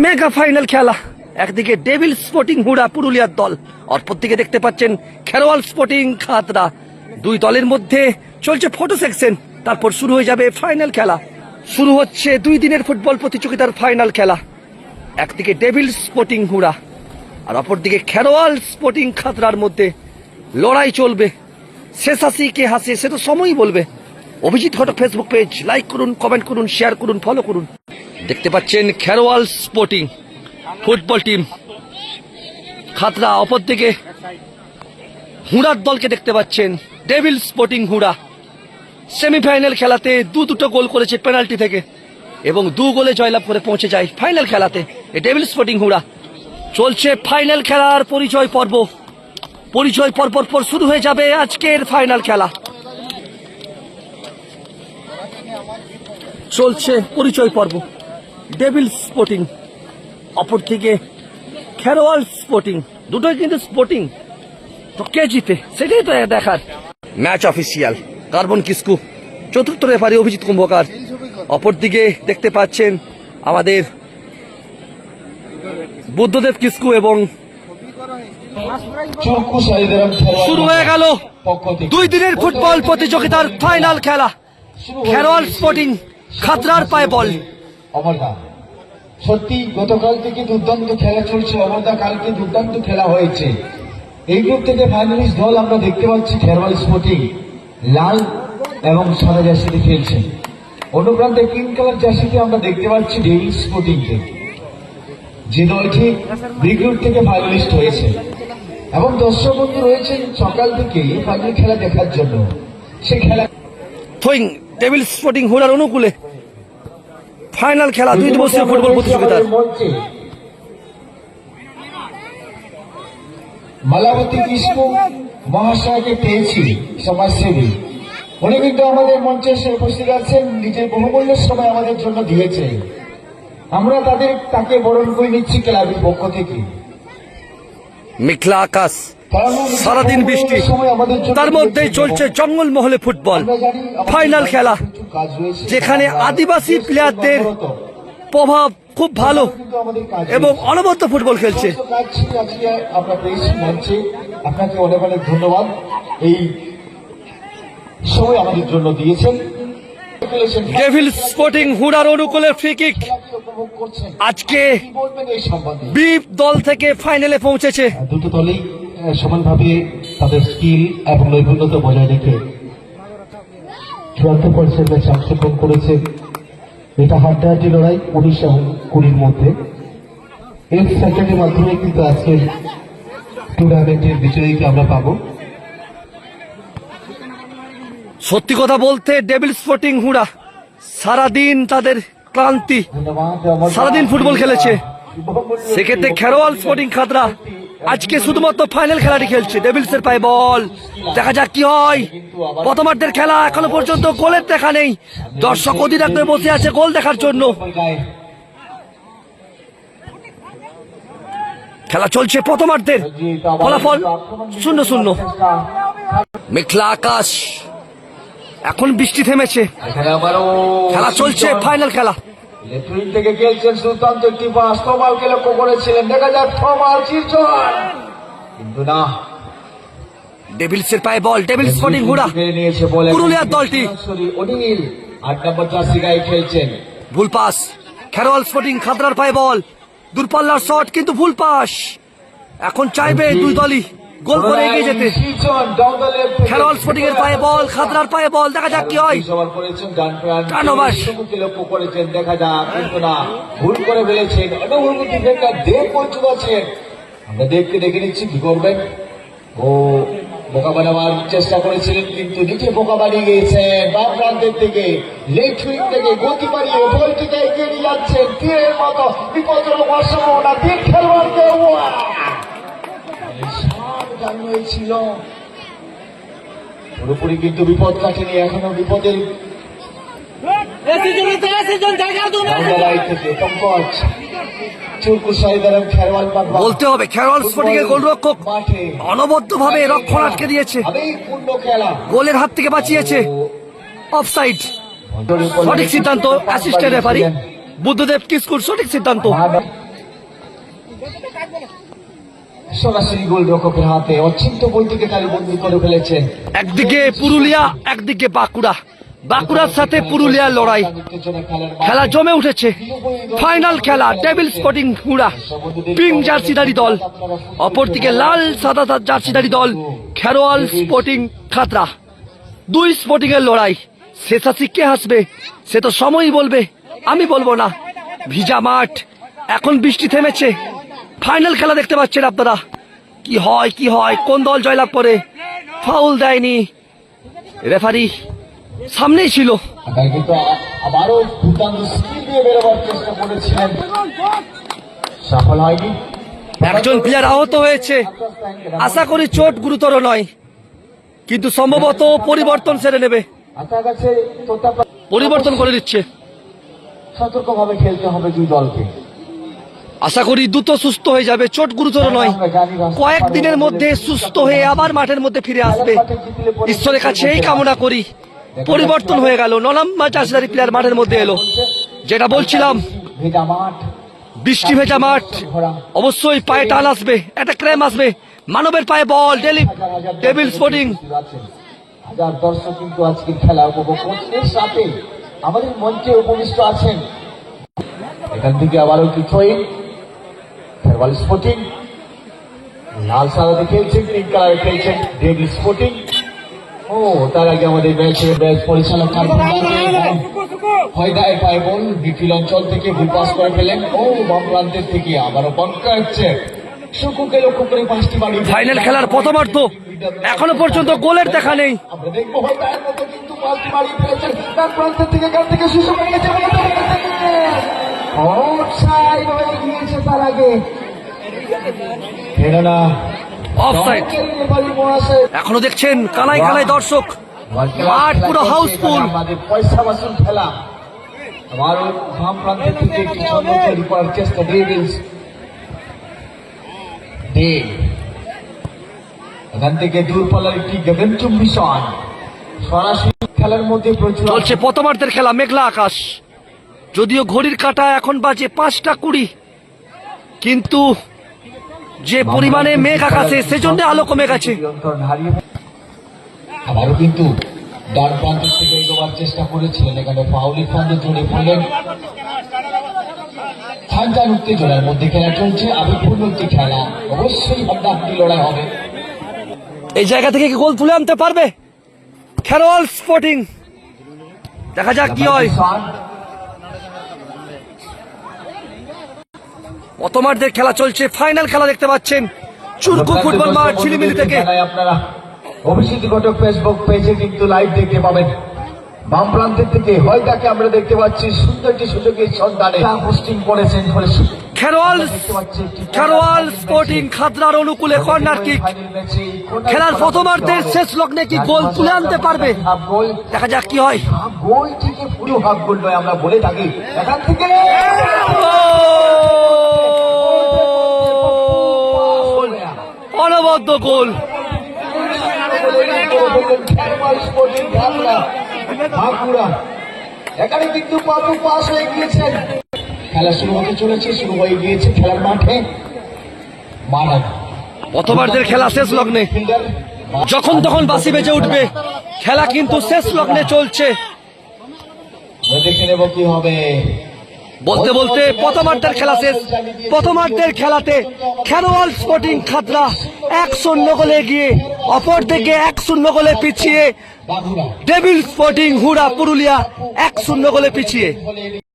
Mega final খেলা, একদিকে devil sporting Hura পুরুলিয়ার দল, অপরদিকে দেখতে পাচ্ছেন খেরোয়াল স্পোর্টিং খাতড়া। দুই দলের মধ্যে চলছে ফটো সেকশন, তারপর শুরু হয়ে যাবে ফাইনাল খেলা। শুরু হচ্ছে 2 দিনের ফুটবল প্রতিযোগিতার ফাইনাল খেলা। একদিকে ডেভিল স্পোর্টিং হুড়া আর অপরদিকে খেরোয়াল স্পোর্টিং খাতড়ার মধ্যে লড়াই চলবে। শেষ হাসি কে হাসে সে তো সময়ই বলবে। অভিজিৎ ঘটক ফেসবুক পেজ লাইক করুন, কমেন্ট করুন, শেয়ার করুন, ফলো করুন। দেখতে পাচ্ছেন Kherwal sporting football team Khatra, অপরদিকে হুড়ার দলকে দেখতে পাচ্ছেন ডেভিল স্পোর্টিং হুড়া। সেমিফাইনাল খেলাতে দুটো গোল করেছে পেনাল্টি থেকে এবং 2 গোলে জয়লাভ করে পৌঁছে যায় ফাইনাল খেলাতে এই ডেভিল স্পোর্টিং হুড়া। চলছে ফাইনাল খেলার পরিচয় পর্ব পর শুরু হয়ে যাবে আজকের ফাইনাল খেলা। চলছে পরিচয় পর্ব, ডেভিল স্পোর্টিং অপর থেকে খেরোয়াল স্পোর্টিং, দুটোই কিন্তু স্পোর্টিং। তো কে জিতে সেটাই তো দেখার। ম্যাচ অফিসিয়াল কার্বন কিস্কু, চতুর্থ রেফারি অভিজিৎ কুম্ভকার। অপরদিকে দেখতে পাচ্ছেন আমাদের বুদ্ধদেব কিস্কু এবং শুরু হয়ে গেল 2 দিনের ফুটবল প্রতিযোগিতার ফাইনাল খেলা। খেরোয়াল স্পোর্টিং খাতড়ার পায়ে বল। সত্যি গতকাল থেকে দুর্দান্ত খেলা চলছে, অমরদা কালকে দুর্দান্ত খেলা হয়েছে। এই গ্রুপ থেকে ফাইনালিস্ট দল আমরা দেখতে পাচ্ছি খেরোয়াল স্পোর্টিং লাল এবং সাদা জার্সিতে খেলছে। অন্য প্রান্তে গ্রিন কালার জার্সিতে আমরা দেখতে পাচ্ছি ডেভিল স্পোর্টিংকে, যে দলটি বি গ্রুপ থেকে ফাইনালিস্ট হয়েছে। এবং দর্শক বন্ধু রয়েছেন সকাল থেকে ফাইনাল খেলা দেখার জন্য। সে খেলা ডেভিল স্পোর্টিং হুড়ার অনুকূলে ফাইনাল খেলা 2 দিবসীয় ফুটবল প্রতিযোগিতার মঞ্চে মালাবতী কিস্কু মহাশয়কে পেয়েছি, সমাজসেবী। উনি কিন্তু আমাদের মঞ্চে এসে উপস্থিত আছেন, নিজের বহুমূল্য সময় আমাদের জন্য দিয়েছে। আমরা তাকে বরণ করে নিচ্ছি ক্লাবের পক্ষ থেকে। মেঘলা আকাশ, সারাদিন বৃষ্টি, তার মধ্যেই চলছে জঙ্গলমহলে ফুটবল ফাইনাল খেলা, যেখানে আদিবাসী প্লেয়ারদের প্রভাব খুব ভালো এবং অনবদ্য ফুটবল খেলছে। আপনাকে অনেক অনেক ধন্যবাদ এই সময় আমাদের জন্য দিয়েছেন। ডেভিল স্পোর্টিং হুড়ার অনুকূলে ফ্রি কিক। আজকে বিপ দল থেকে ফাইনালে পৌঁছেছে। দুটো দলেই সমানভাবে তাদের স্কিল এবং নৈপুণ্যতা বজায় রেখে চূড়ান্ত পর্যায়ে ম্যাচে অংশগ্রহণ করেছে। এটা হাড্ডাহাড্ডি লড়াই 19 এবং 20 মধ্যে। এই সেকেন্ডের মাধ্যমে কিন্তু আজকের টুর্নামেন্টের বিজয়ীকে আমরা পাবো। সত্যি কথা বলতে ডেভিল স্পোর্টিং হুড়া সারাদিন তাদের ক্লান্তি, সারাদিন ফুটবল খেলেছে। সেক্ষেত্রে খেরোয়াল স্পোর্টিং খাতড়া আজকে শুধুমাত্র ফাইনাল খেলাটি খেলছে। ডেভিলসের পায়ে বল, দেখা যাক কি হয়। প্রথমার্ধের খেলা এখনো পর্যন্ত গোলের দেখা নেই। দর্শক অধীর আগ্রহে বসে আছে গোল দেখার জন্য। খেলা চলছে প্রথমার্ধের, ফলাফল 0-0। মেঘলা আকাশ, এখন বৃষ্টি থেমেছে, খেলা চলছে ফাইনাল খেলা। লেফট থেকে খেলছেন সুলতান্ত একটি পাস, থমালকে লক্ষ্য করেছিলেন, দেখা যাক থমাল চিরচর, কিন্তু না। ডেভিলসের পায়ে বল, ডেভিল স্পোর্টিং হুড়া পুরুলিয়ার দলটি। অনিল 8 নম্বর জার্সি গায়ে খেলছেন। ভুল পাস, খেরোয়াল স্পোর্টিং খাতড়ার পায়ে বল, দূরপাল্লার শট কিন্তু ভুল পাস। এখন চাইবে দুই দলই গোল করে এগিয়ে যেতে। খেরোয়াল স্পোর্টিং এর পায়ে বল, খাতড়ার পায়ে বল, দেখা যাক কি হয়। লক্ষ্য করেছেন, দেখা যাক, কিন্তু না, ভুল করে ফেলেছেন। অনুভূতি ডিফেন্ডার দেব মজুদ আছেন, আমরা দেখতে দেখে নিচ্ছি কি করবেন। ও বোকা বানাবার চেষ্টা করেছিলেন, কিন্তু নিচে বোকা বানিয়ে গিয়েছেন। বাম প্রান্তের থেকে লেফট উইং থেকে গতি বাড়িয়ে বলটিকে এগিয়ে নিয়ে যাচ্ছেন তীরের মতো। বিপজ্জনক অসম্ভাবনা, 3 খেলোয়াড়কে ছিল পুরোপুরি, কিন্তু বিপদ কাটেনি, এখনো বিপদের বলতে হবে। খেরোয়াল স্পোর্টিং এর গোলরক্ষক অনবদ্য ভাবে রক্ষণ আটকে দিয়েছে, গোলের হাত থেকে বাঁচিয়েছে। অফসাইড, সঠিক সিদ্ধান্ত অ্যাসিস্ট্যান্ট রেফারি বুদ্ধদেব কিস্কুর সঠিক সিদ্ধান্ত। সরাসরি গোলরক্ষকের হাতে অচিন্ত বৈদিকে তালি বন্দী করে ফেলেছেন। একদিকে পুরুলিয়া, একদিকে বাঁকুড়া, বাঁকুড়ার সাথে পুরুলিয়ার লড়াই, খেলা জমে উঠেছে। ফাইনাল খেলা, ডেভিল স্পোর্টিং হুড়া পিঙ্ক জার্সিধারী দল, অপরদিকে লাল সাদা জার্সিধারী দল খেরোয়াল স্পোর্টিং খাতড়া। দুই স্পোর্টিং এর লড়াই, শেষাশি কে হাসবে সে তো সময়ই বলবে, আমি বলবো না। ভিজা মাঠ, এখন বৃষ্টি থেমেছে। ফাইনাল খেলা দেখতে পাচ্ছেন আপনারা। কি হয় কি হয়, কোন দল জয়লাভ করে? ফাউল দেয়নি রেফারি, সামনেই ছিল। কিন্তু আবারও দুর্দান্ত স্কিল দিয়ে বেরোবার চেষ্টা করেছিলেন, সফল হয়নি। একজন প্লেয়ার আহত হয়েছে, আশা করি চোট গুরুতর নয়, কিন্তু সম্ভবত পরিবর্তন সেরে নেবে, আপনার কাছে পরিবর্তন করে দিচ্ছে। সতর্কভাবে খেলতে হবে দুই দলকে। আশা করি দ্রুত সুস্থ হয়ে যাবে, চোট গুরুতর নয়, কয়েকদিনের মধ্যে সুস্থ হয়ে আবার মাঠের মধ্যে ফিরে আসবে। ঈশ্বরের কাছে এই কামনা করি। পরিবর্তন হয়ে গেল, 9 নম্বর জার্সিধারী প্লেয়ার মাঠের মধ্যে এলো। যেটা বলছিলাম, ভেজা মাঠ, বৃষ্টি ভেজা মাঠ, অবশ্যই পায়ে টান আসবে, একটা ক্র্যাম আসবে। মানবের পায়ে বল, ডেভিল স্পোর্টিং। হাজার দর্শক কিন্তু আজকের খেলা উপভোগ করছেন, সাথে আমাদের মঞ্চে উপবিষ্ট আছেন। এখান থেকে আবারও কি থ্রোইং, খেরওয়াল স্পোর্টিং লাল সাদাতে খেলছেন, পিঙ্ক কালারে খেলছেন ডেভিল স্পোর্টিং। ও তার আগে আমাদের ম্যাচ পরিচালক হয়দায় পায়ে বল মিডফিল্ড অঞ্চল থেকে ভুল পাস করে ফেলেন। ও বাম প্রান্তের থেকে আবারও বনকা হচ্ছে, সুকুকে লক্ষ্য করে 5টি বাড়ি। ফাইনাল খেলার প্রথমার্ধ, এখনো পর্যন্ত গোলের দেখা নেই। আমরা দেখবো হয়দায়ের মতো কিন্তু 5টি বাড়ি ফেলেছেন ডান প্রান্তের থেকে, কার থেকে সুযোগ নিয়েছে, অফসাইড হয়ে গিয়েছে তার আগে। কেননা অফসাইড। এখনো দেখছেন কানায় কানায় দর্শক, মাঠ পুরো হাউসফুল। আমাদের পয়সা বাসুল খেলা। আবারও বাম প্রান্তের থেকে একটি ছন্দ তৈরি করার চেষ্টা ডেভিলস। এখান থেকে দূরপাল্লার একটি গগনচুম্বী সরাসরি খেলার মধ্যে প্রচুর চলছে প্রথমার্ধের খেলা, মেঘলা আকাশ। যদিও ঘড়ির কাঁটা এখন বাজে 5টা 20, কিন্তু যে পরিমাণে মেঘ আকাশে, সেজন্য আলো কমে গেছে। আবারও কিন্তু ডান প্রান্তের থেকে এগোবার চেষ্টা করেছিলেন, এখানে ফাউলের ফাঁদে জড়িয়ে পড়লেন। ফাইনাল উত্তেজনার মধ্যে খেলা চলছে, আবেগপূর্ণ একটি খেলা, অবশ্যই হাড্ডাহাড্ডি লড়াই হবে। এই জায়গা থেকে কি গোল তুলে আনতে পারবে খেরোয়াল স্পোর্টিং? দেখা যাক কি হয়। প্রথমার্ধের খেলা চলছে, ফাইনাল খেলা দেখতে পাচ্ছেন চুরকু ফুটবল মাঠ ঝিলিমিলি থেকে। আপনারা অভিষেক ঘটক ফেসবুক পেজে কিন্তু লাইভ দেখতে পাবেন। বাম প্রান্তের থেকে হয়তাকে আমরা দেখতে পাচ্ছি সুন্দর একটি সুযোগের সন্ধানে পোস্টিং করেছেন। খেরোয়াল স্পোর্টিং খাতড়ার অনুকূলে কর্নার কিক। খেলার প্রথমার্ধের শেষ লগ্নে কি গোল তুলে আনতে পারবে? দেখা যাক কি হয়। গোল থেকে পুরো হাফ গোল নয় আমরা বলে থাকি, এখান থেকে অনবদ্য গোল। এখানে কিন্তু বাবু পাস হয়ে গিয়েছেন। খেলা শুরু হতে চলেছে, শুরু হয়ে গিয়েছে খেলার মাঠে। প্রথমার্ধের খেলা শেষ লগ্নে, যখন তখন বাঁশি বেজে উঠবে। খেলা কিন্তু শেষ লগ্নে চলছে। দেখে নেব কি হবে। বলতে বলতে প্রথমার্ধের খেলা শেষ। প্রথমার্ধের খেলাতে খেরোয়াল স্পোর্টিং খাতড়া 1-0 গোলে এগিয়ে, অপরদিকে 1-0 গোলে পিছিয়ে ডেভিল স্পোর্টিং হুড়া পুরুলিয়া 1-0 গোলে পিছিয়ে।